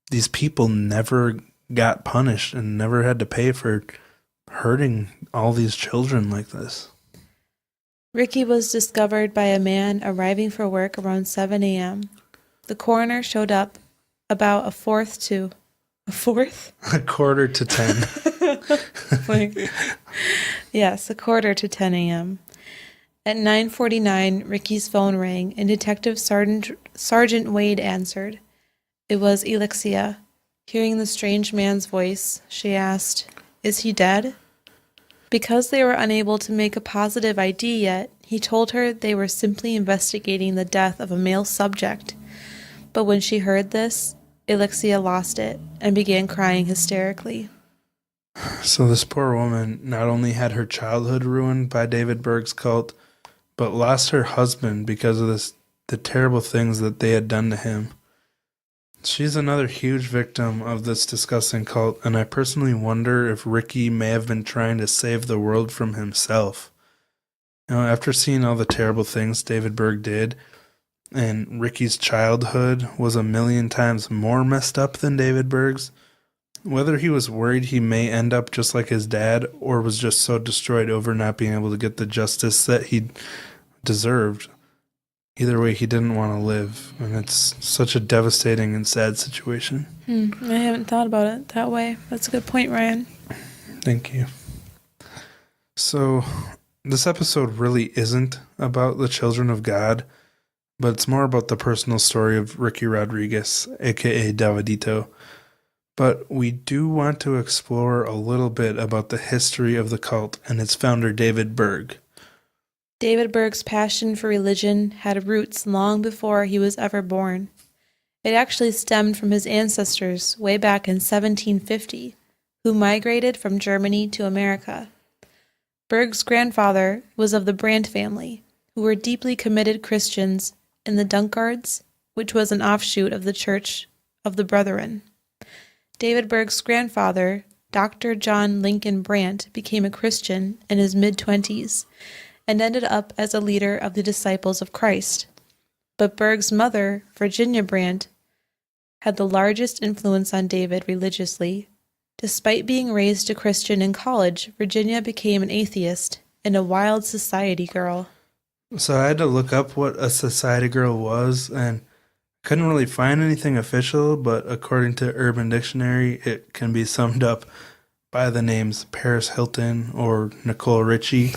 these people never got punished and never had to pay for hurting all these children like this. Ricky was discovered by a man arriving for work around 7 a.m. The coroner showed up about a quarter to 10. Yes, a quarter to 10 a.m. At 9:49, Ricky's phone rang and Detective Sergeant Wade answered. It was Elixia. Hearing the strange man's voice, she asked, "Is he dead?" Because they were unable to make a positive ID yet, he told her they were simply investigating the death of a male subject. But when she heard this, Elixia lost it and began crying hysterically. So this poor woman not only had her childhood ruined by David Berg's cult, but lost her husband because of the terrible things that they had done to him. She's another huge victim of this disgusting cult, and I personally wonder if Ricky may have been trying to save the world from himself. You know, after seeing all the terrible things David Berg did, and Ricky's childhood was a million times more messed up than David Berg's, whether he was worried he may end up just like his dad, or was just so destroyed over not being able to get the justice that he deserved, either way, he didn't want to live, and it's such a devastating and sad situation. I haven't thought about it that way. That's a good point, Ryan. Thank you. So, this episode really isn't about the children of God, but it's more about the personal story of Ricky Rodriguez, aka Davidito. But we do want to explore a little bit about the history of the cult and its founder, David Berg. David Berg's passion for religion had roots long before he was ever born. It actually stemmed from his ancestors way back in 1750, who migrated from Germany to America. Berg's grandfather was of the Brandt family, who were deeply committed Christians in the Dunkards, which was an offshoot of the Church of the Brethren. David Berg's grandfather, Dr. John Lincoln Brandt, became a Christian in his mid-20s and ended up as a leader of the Disciples of Christ. But Berg's mother, Virginia Brandt, had the largest influence on David religiously. Despite being raised a Christian in college, Virginia became an atheist and a wild society girl. So I had to look up what a society girl was, and couldn't really find anything official, but according to Urban Dictionary, it can be summed up by the names Paris Hilton or Nicole Richie.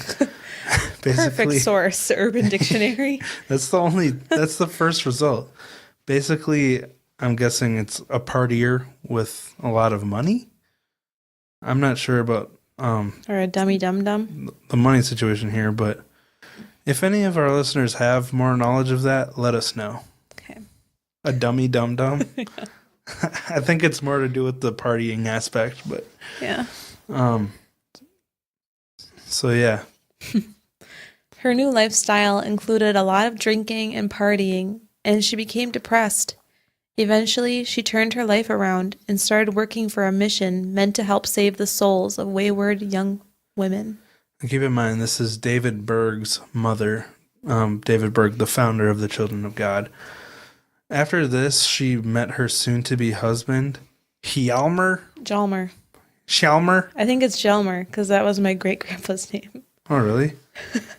Perfect source, Urban Dictionary. That's the first result. Basically, I'm guessing it's a partier with a lot of money. I'm not sure about or a dummy dum-dum. The money situation here, but if any of our listeners have more knowledge of that, let us know. Okay. A dummy dum-dum? Yeah. I think it's more to do with the partying aspect, but yeah. So yeah. Her new lifestyle included a lot of drinking and partying, and she became depressed. Eventually, she turned her life around and started working for a mission meant to help save the souls of wayward young women. And keep in mind, this is David Berg's mother, David Berg, the founder of the Children of God. After this, she met her soon-to-be husband, Hjalmar. Shalmer? I think it's Jelmer, because that was my great-grandpa's name. Oh, really?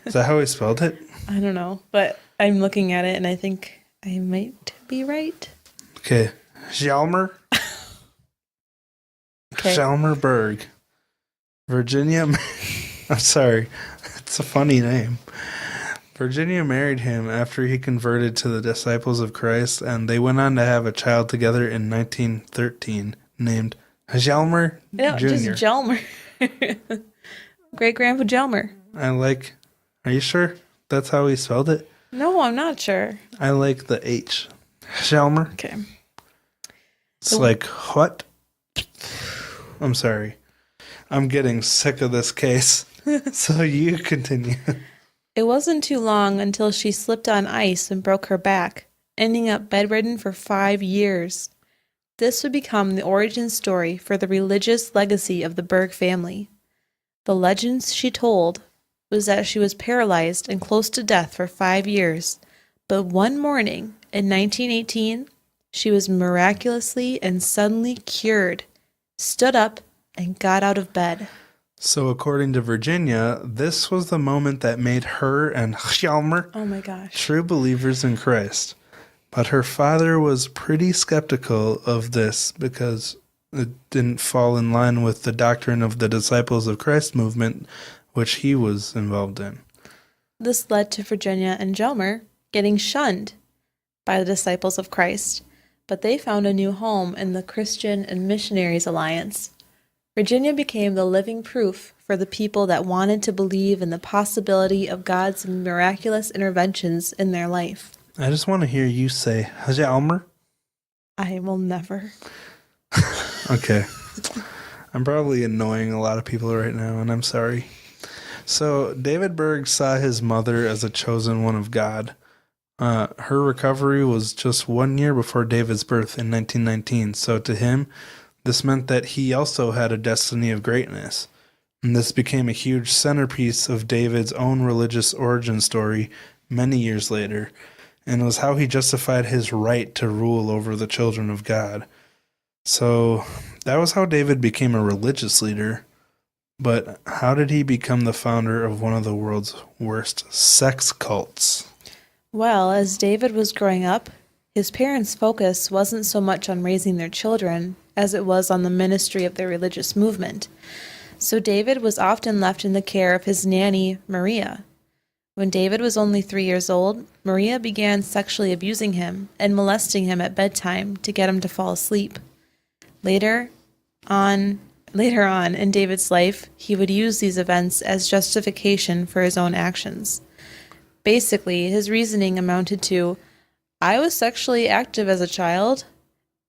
Is that how he spelled it? I don't know, but I'm looking at it, and I think I might be right. Okay. Hjalmar? Okay. Hjalmar Berg. Virginia... I'm sorry. It's a funny name. Virginia married him after he converted to the Disciples of Christ, and they went on to have a child together in 1913 named Hjalmar Jr. Just Jelmer. Great-grandpa Jelmer. Are you sure that's how he spelled it? No, I'm not sure. I like the H. Hjalmar. Okay. It's like, what? I'm sorry. I'm getting sick of this case. So you continue. It wasn't too long until she slipped on ice and broke her back, ending up bedridden for 5 years. This would become the origin story for the religious legacy of the Berg family. The legends she told was that she was paralyzed and close to death for 5 years, but one morning in 1918, she was miraculously and suddenly cured, stood up, and got out of bed. So according to Virginia, this was the moment that made her and Hjalmar true believers in Christ. But her father was pretty skeptical of this because it didn't fall in line with the doctrine of the Disciples of Christ movement, which he was involved in. This led to Virginia and Jelmer getting shunned by the Disciples of Christ, but they found a new home in the Christian and Missionaries Alliance. Virginia became the living proof for the people that wanted to believe in the possibility of God's miraculous interventions in their life. I just want to hear you say Hjalmar. I will never. Okay. I'm probably annoying a lot of people right now, and I'm sorry. So David Berg saw his mother as a chosen one of God. Her recovery was just 1 year before David's birth in 1919, so to him, this meant that he also had a destiny of greatness. And this became a huge centerpiece of David's own religious origin story many years later, and it was how he justified his right to rule over the children of God. So that was how David became a religious leader. But how did he become the founder of one of the world's worst sex cults? Well, as David was growing up, his parents' focus wasn't so much on raising their children as it was on the ministry of their religious movement. So David was often left in the care of his nanny, Maria. When David was only 3 years old, Maria began sexually abusing him and molesting him at bedtime to get him to fall asleep. Later on in David's life, he would use these events as justification for his own actions. Basically, his reasoning amounted to, I was sexually active as a child,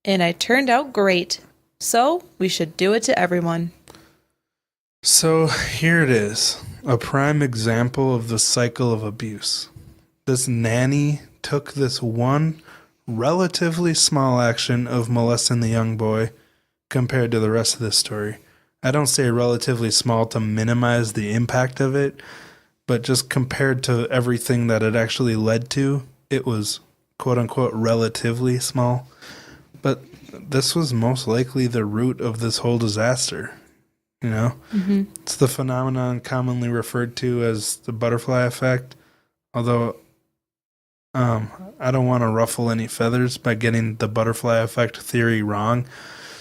and I turned out great. So, we should do it to everyone. So here it is, a prime example of the cycle of abuse. This nanny took this one relatively small action of molesting the young boy compared to the rest of this story. I don't say relatively small to minimize the impact of it, but just compared to everything that it actually led to, it was quote unquote relatively small. But this was most likely the root of this whole disaster. You know, It's the phenomenon commonly referred to as the butterfly effect. Although, I don't want to ruffle any feathers by getting the butterfly effect theory wrong.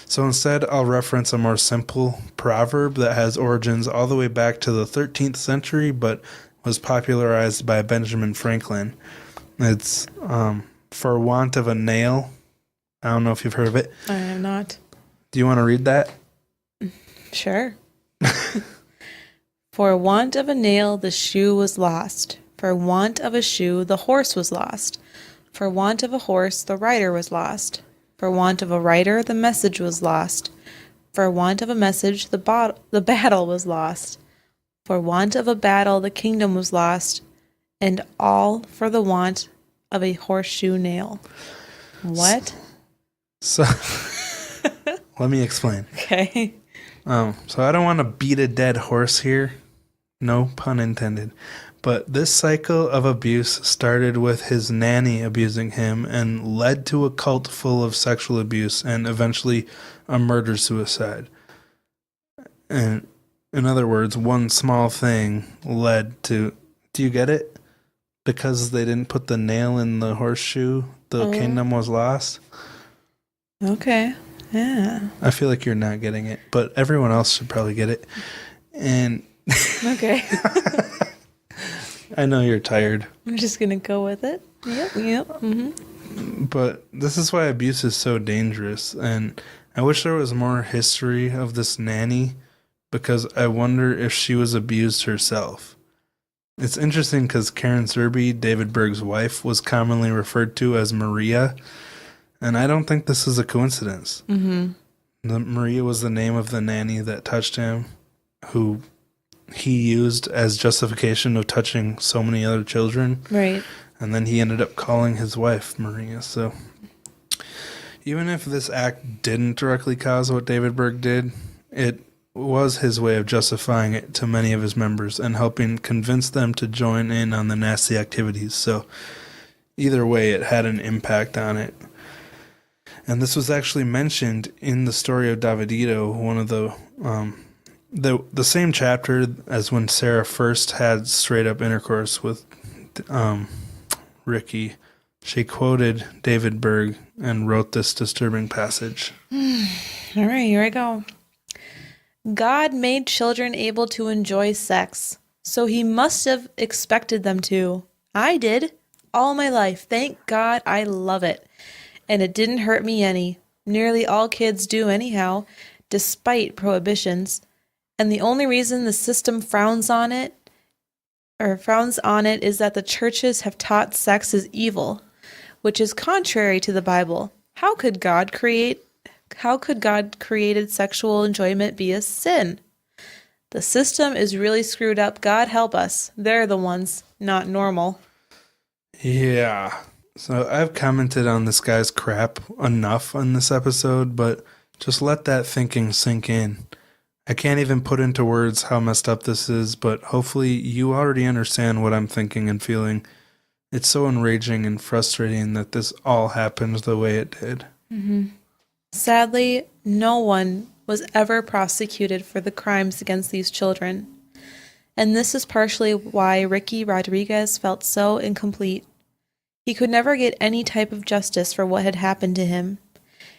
So instead, I'll reference a more simple proverb that has origins all the way back to the 13th century, but was popularized by Benjamin Franklin. It's, for want of a nail. I don't know if you've heard of it. I have not. Do you want to read that? Sure. For want of a nail, the shoe was lost. For want of a shoe, the horse was lost. For want of a horse, the rider was lost. For want of a rider, the message was lost. For want of a message, the battle was lost. For want of a battle, the kingdom was lost. And all for the want of a horseshoe nail. What? So, let me explain. Okay. So I don't want to beat a dead horse here. No pun intended. But this cycle of abuse started with his nanny abusing him and led to a cult full of sexual abuse and eventually a murder-suicide. And in other words, one small thing led to... Do you get it? Because they didn't put the nail in the horseshoe, the kingdom was lost? Okay. Yeah. I feel like you're not getting it, but everyone else should probably get it. And... Okay. I know you're tired. I'm just going to go with it. Yep. Mm-hmm. But this is why abuse is so dangerous. And I wish there was more history of this nanny because I wonder if she was abused herself. It's interesting because Karen Zerby, David Berg's wife, was commonly referred to as Maria. And I don't think this is a coincidence. Maria was the name of the nanny that touched him, who he used as justification of touching so many other children. Right. And then he ended up calling his wife Maria. So even if this act didn't directly cause what David Berg did, it was his way of justifying it to many of his members and helping convince them to join in on the nasty activities. So either way, it had an impact on it. And this was actually mentioned in the story of Davidito, one of the same chapter as when Sarah first had straight up intercourse with Ricky. She quoted David Berg and wrote this disturbing passage. All right, here I go. God made children able to enjoy sex, so he must have expected them to. I did. All my life. Thank God I love it. And it didn't hurt me any. Nearly all kids do anyhow, despite prohibitions. And the only reason the system frowns on it is that the churches have taught sex is evil, which is contrary to the Bible. How could God created sexual enjoyment be a sin? The system is really screwed up. God help us. They're the ones, not normal. Yeah. So I've commented on this guy's crap enough on this episode, but just let that thinking sink in. I can't even put into words how messed up this is, but hopefully you already understand what I'm thinking and feeling. It's so enraging and frustrating that this all happened the way it did. Mm-hmm. Sadly, no one was ever prosecuted for the crimes against these children. And this is partially why Ricky Rodriguez felt so incomplete. He could never get any type of justice for what had happened to him.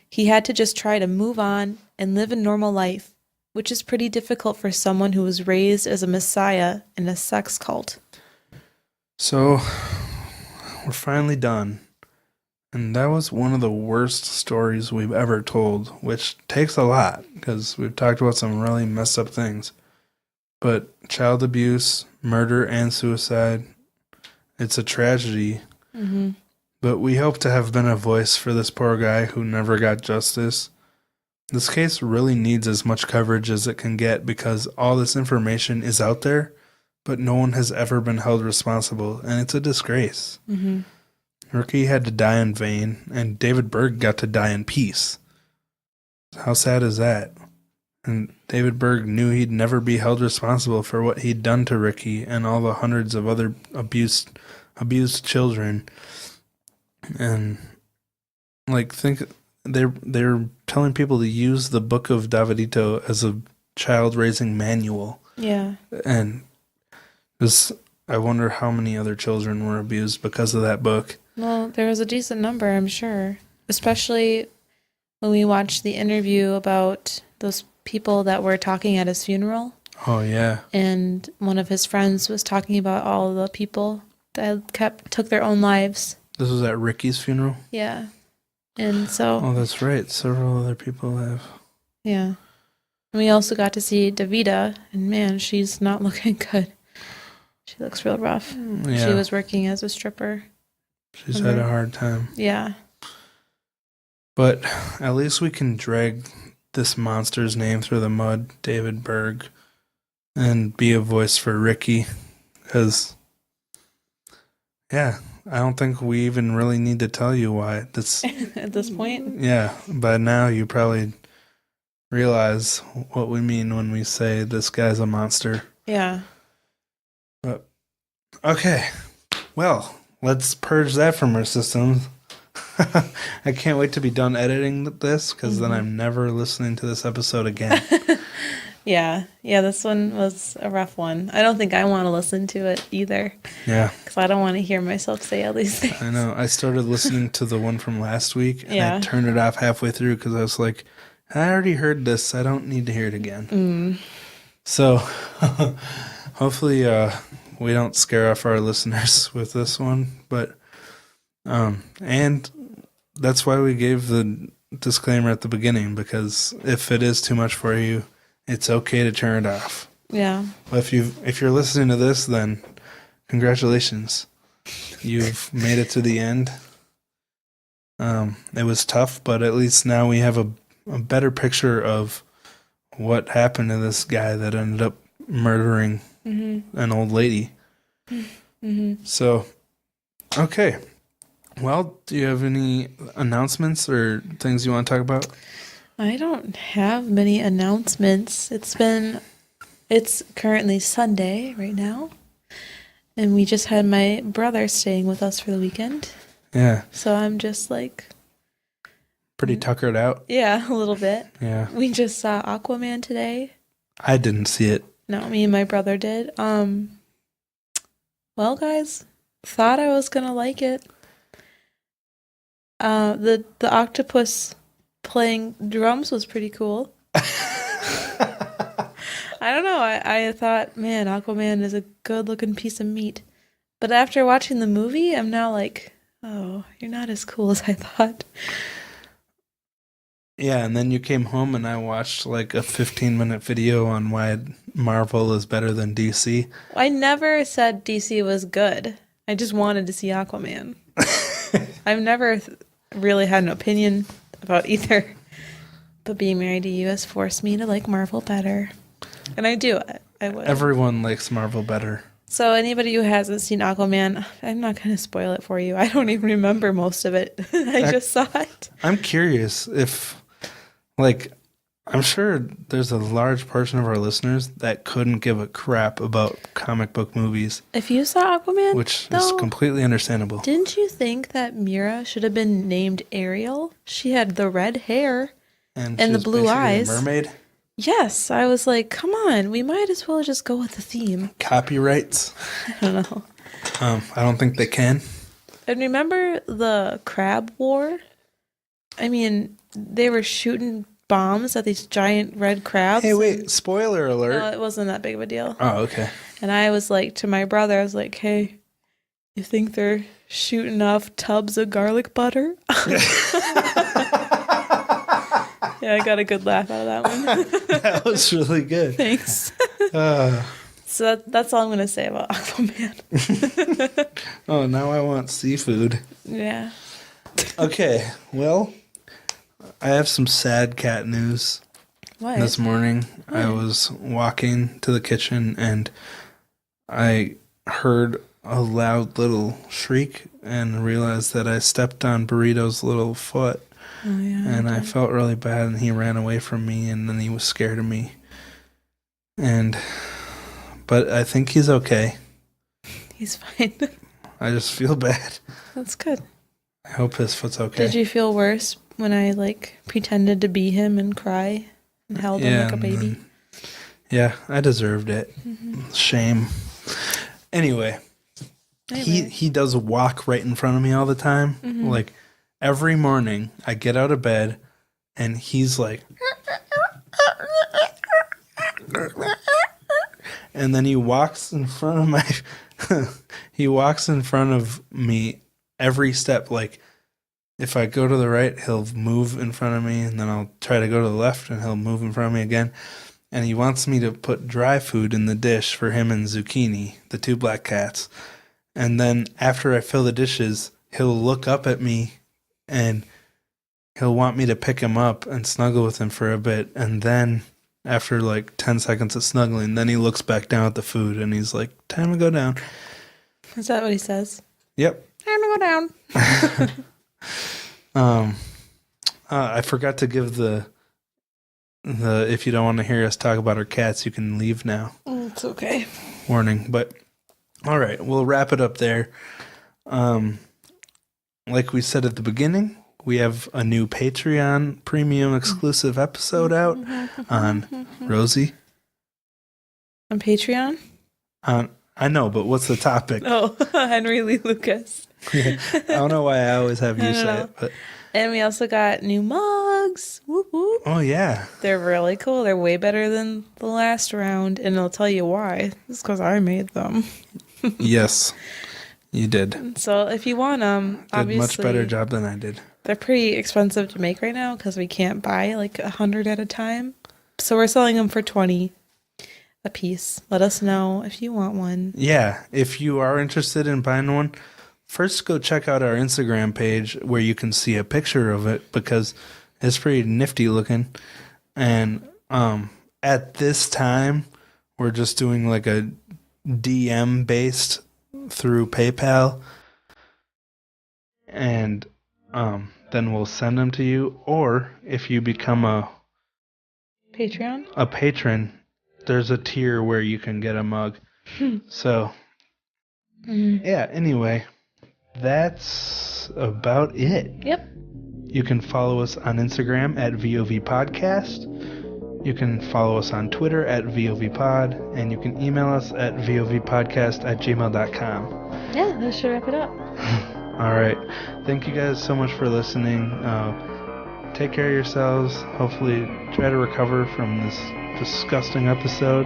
He had to just try to move on and live a normal life, which is pretty difficult for someone who was raised as a messiah in a sex cult. So, we're finally done. And that was one of the worst stories we've ever told, which takes a lot, because we've talked about some really messed up things. But child abuse, murder, and suicide, it's a tragedy. Mm-hmm. But we hope to have been a voice for this poor guy who never got justice. This case really needs as much coverage as it can get because all this information is out there, but no one has ever been held responsible, and it's a disgrace. Mm-hmm. Ricky had to die in vain, and David Berg got to die in peace. How sad is that? And David Berg knew he'd never be held responsible for what he'd done to Ricky and all the hundreds of other abused children. And think they're telling people to use the Book of Davidito as a child raising manual. Yeah. And I wonder how many other children were abused because of that book. Well, there was a decent number, I'm sure. Especially when we watched the interview about those people that were talking at his funeral. Oh, yeah. And one of his friends was talking about all the people that took their own lives. This was at Ricky's funeral? Yeah. And so... Oh, that's right. Several other people have. Yeah. And we also got to see Davida, and man, she's not looking good. She looks real rough. Yeah. She was working as a stripper. She's had a hard time. Yeah. But at least we can drag this monster's name through the mud, David Berg, and be a voice for Ricky. Because, yeah, I don't think we even really need to tell you why. That's at this point? Yeah, by now you probably realize what we mean when we say this guy's a monster. Yeah. But, okay, well, let's purge that from our systems. I can't wait to be done editing this because then I'm never listening to this episode again. Yeah, this one was a rough one. I don't think I want to listen to it either. Yeah. Because I don't want to hear myself say all these things. I know. I started listening to the one from last week and I turned it off halfway through because I was like, I already heard this. I don't need to hear it again. So hopefully we don't scare off our listeners with this one. But and that's why we gave the disclaimer at the beginning, because if it is too much for you, it's okay to turn it off. Yeah. But if you're listening to this, then congratulations. You've made it to the end. It was tough, but at least now we have a better picture of what happened to this guy that ended up murdering an old lady. So, okay. Well, do you have any announcements or things you want to talk about? I don't have many announcements. It's currently Sunday right now. And we just had my brother staying with us for the weekend. Yeah. So I'm just pretty tuckered out. Yeah, a little bit. Yeah. We just saw Aquaman today. I didn't see it. No, me and my brother did. Well, guys, thought I was gonna like it. The octopus playing drums was pretty cool. I don't know. I thought, man, Aquaman is a good-looking piece of meat. But after watching the movie, I'm now like, oh, you're not as cool as I thought. Yeah, and then you came home and I watched like a 15-minute video on why Marvel is better than DC. I never said DC was good. I just wanted to see Aquaman. I've never really had an opinion about either. But being married to you has forced me to like Marvel better. And I do. I would. Everyone likes Marvel better. So anybody who hasn't seen Aquaman, I'm not going to spoil it for you. I don't even remember most of it. I just saw it. I'm curious if, I'm sure there's a large portion of our listeners that couldn't give a crap about comic book movies. If you saw Aquaman, which is completely understandable. Didn't you think that Mira should have been named Ariel? She had the red hair and the blue eyes. A mermaid? Yes, I was like, come on, we might as well just go with the theme. Copyrights? I don't know. I don't think they can. And remember the crab war? I mean, they were shooting bombs at these giant red crabs. Hey, wait, spoiler alert. No, it wasn't that big of a deal. Oh, okay. And I was like, to my brother, I was like, hey, you think they're shooting off tubs of garlic butter? Yeah, I got a good laugh out of that one. That was really good. Thanks. So that's all I'm going to say about Aquaman. Oh, now I want seafood. Yeah. Okay, well, I have some sad cat news. What? This morning, I was walking to the kitchen and I heard a loud little shriek and realized that I stepped on Burrito's little foot. Oh, yeah. And I felt really bad, and he ran away from me, and then he was scared of me. But I think he's okay. He's fine. I just feel bad. That's good. I hope his foot's okay. Did you feel worse when I, pretended to be him and cry and held him like a baby? Yeah, I deserved it. Mm-hmm. Shame. Anyway. He does walk right in front of me all the time. Mm-hmm. Like, every morning, I get out of bed, and he's like... and then he walks in front of my... he walks in front of me every step. Like, if I go to the right, he'll move in front of me, and then I'll try to go to the left, and he'll move in front of me again. And he wants me to put dry food in the dish for him and Zucchini, the two black cats. And then after I fill the dishes, he'll look up at me and he'll want me to pick him up and snuggle with him for a bit. And then after 10 seconds of snuggling, then he looks back down at the food and he's like, time to go down. Is that what he says? Yep. Time to go down. I forgot to give the if you don't want to hear us talk about our cats, you can leave now. It's okay. Warning, but all right, we'll wrap it up there. Like we said at the beginning, we have a new Patreon premium exclusive episode out on Rosie. On Patreon? I know, but what's the topic? Oh, Henry Lee Lucas. Yeah, I don't know why I always have you say it, but. And we also got new mugs. Whoop, whoop. Oh, yeah. They're really cool. They're way better than the last round, and I'll tell you why. It's because I made them. Yes, you did. So if you want them, obviously... Did much better job than I did. They're pretty expensive to make right now because we can't buy 100 at a time. So we're selling them for $20 a piece. Let us know if you want one. Yeah, if you are interested in buying one, first go check out our Instagram page where you can see a picture of it because it's pretty nifty looking. And at this time, we're just doing a DM based through PayPal. And then we'll send them to you. Or if you become a patron, there's a tier where you can get a mug. So, yeah, anyway, that's about it. Yep. You can follow us on Instagram at VOV Podcast. You can follow us on Twitter at VOVPod. And you can email us at VOVpodcast@gmail.com. Yeah, that should wrap it up. All right. Thank you guys so much for listening. Take care of yourselves. Hopefully try to recover from this disgusting episode.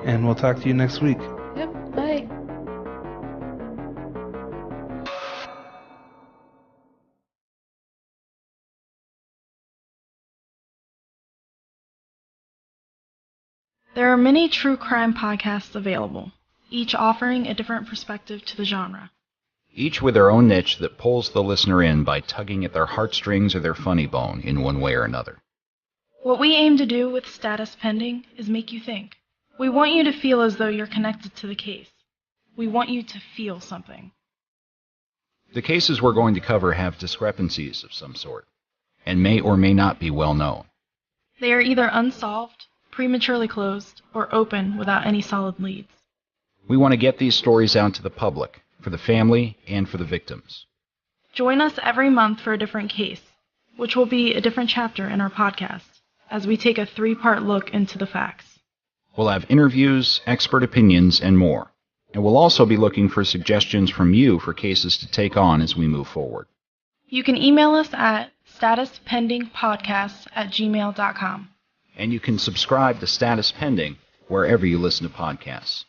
And we'll talk to you next week. Yep. Bye. There are many true crime podcasts available, each offering a different perspective to the genre. Each with their own niche that pulls the listener in by tugging at their heartstrings or their funny bone in one way or another. What we aim to do with Status Pending is make you think. We want you to feel as though you're connected to the case. We want you to feel something. The cases we're going to cover have discrepancies of some sort, and may or may not be well known. They are either unsolved, prematurely closed, or open without any solid leads. We want to get these stories out to the public, for the family and for the victims. Join us every month for a different case, which will be a different chapter in our podcast, as we take a 3-part look into the facts. We'll have interviews, expert opinions, and more. And we'll also be looking for suggestions from you for cases to take on as we move forward. You can email us at statuspendingpodcasts@gmail.com. And you can subscribe to Status Pending wherever you listen to podcasts.